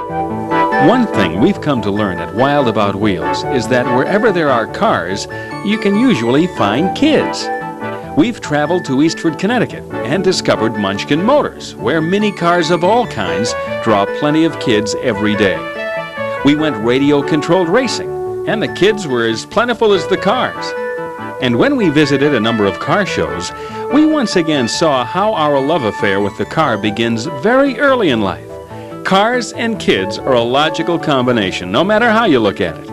One thing we've come to learn at Wild About Wheels is that wherever there are cars, you can usually find kids. We've traveled to Eastford, Connecticut and discovered Munchkin Motors, where mini cars of all kinds draw plenty of kids every day. We went radio-controlled racing, and the kids were as plentiful as the cars. And when we visited a number of car shows, we once again saw how our love affair with the car begins very early in life. Cars and kids are a logical combination, no matter how you look at it.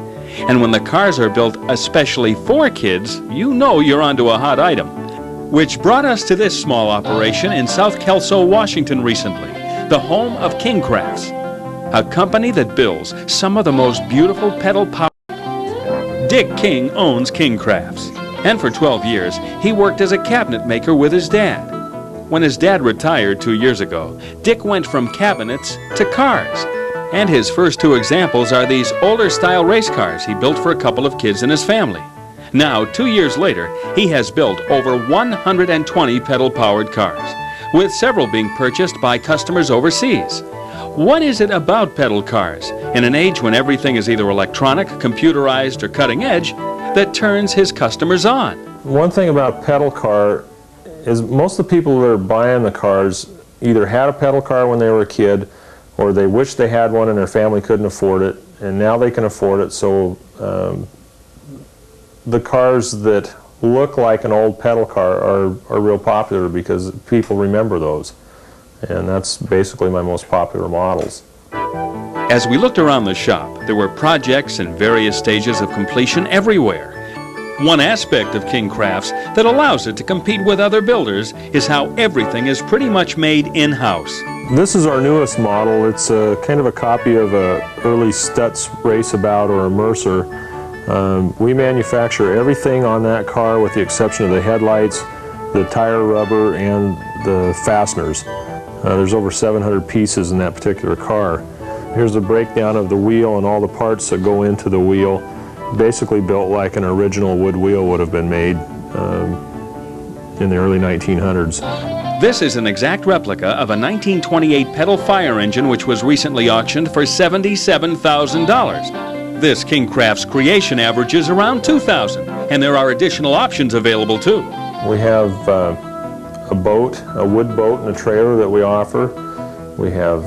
And when the cars are built especially for kids, you know you're onto a hot item. Which brought us to this small operation in South Kelso, Washington recently, the home of King Crafts, a company that builds some of the most beautiful pedal-powered. Dick King owns King Crafts, and for 12 years he worked as a cabinet maker with his dad. When his dad retired 2 years ago, Dick went from cabinets to cars. And his first two examples are these older-style race cars he built for a couple of kids in his family. Now, 2 years later, he has built over 120 pedal-powered cars, with several being purchased by customers overseas. What is it about pedal cars, in an age when everything is either electronic, computerized, or cutting edge, that turns his customers on? One thing about pedal car is most of the people that are buying the cars either had a pedal car when they were a kid, or they wish they had one and their family couldn't afford it, and now they can afford it. So the cars that look like an old pedal car are real popular because people remember those, and that's basically my most popular models. As we looked around the shop, there were projects in various stages of completion everywhere. One aspect of King Crafts that allows it to compete with other builders is how everything is pretty much made in-house. This is our newest model. It's kind of a copy of a early Stutz Raceabout or a Mercer. We manufacture everything on that car with the exception of the headlights, the tire rubber, and the fasteners. There's over 700 pieces in that particular car. Here's a breakdown of the wheel and all the parts that go into the wheel. Basically built like an original wood wheel would have been made in the early 1900s. This is an exact replica of a 1928 pedal fire engine which was recently auctioned for $77,000. This King Crafts creation averages around $2,000, and there are additional options available too. We have a boat, a wood boat and a trailer that we offer. We have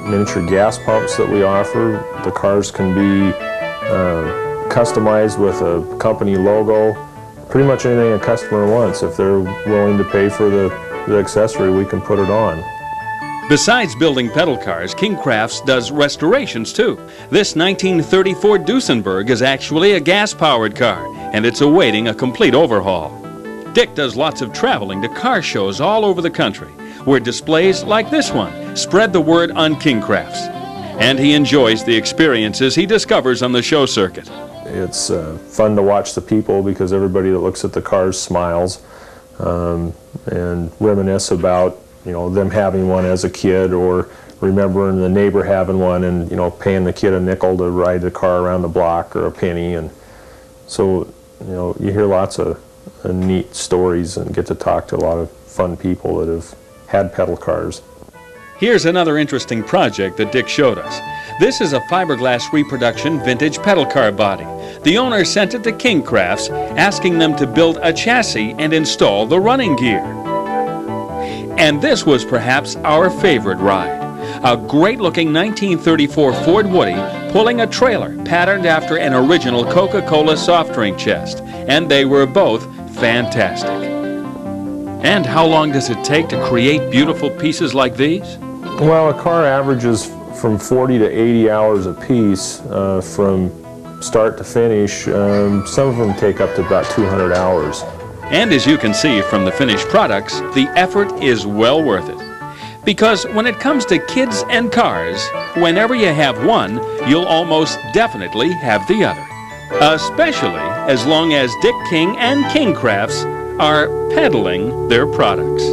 miniature gas pumps that we offer. The cars can be customized with a company logo. Pretty much anything a customer wants. If they're willing to pay for the accessory, we can put it on. Besides building pedal cars, King Crafts does restorations too. This 1934 Duesenberg is actually a gas-powered car, and it's awaiting a complete overhaul. Dick does lots of traveling to car shows all over the country, where displays like this one spread the word on King Crafts. And he enjoys the experiences he discovers on the show circuit. It's fun to watch the people because everybody that looks at the cars smiles and reminisce about, you know, them having one as a kid, or remembering the neighbor having one and, you know, paying the kid a nickel to ride the car around the block, or a penny. And so, you know, you hear lots of neat stories and get to talk to a lot of fun people that have had pedal cars. Here's another interesting project that Dick showed us. This is a fiberglass reproduction vintage pedal car body. The owner sent it to King Crafts, asking them to build a chassis and install the running gear. And this was perhaps our favorite ride. A great-looking 1934 Ford Woody pulling a trailer patterned after an original Coca-Cola soft drink chest. And they were both fantastic. And how long does it take to create beautiful pieces like these? Well, a car averages from 40 to 80 hours a piece from start to finish. Some of them take up to about 200 hours. And as you can see from the finished products, the effort is well worth it. Because when it comes to kids and cars, whenever you have one, you'll almost definitely have the other. Especially as long as Dick King and King Crafts are peddling their products.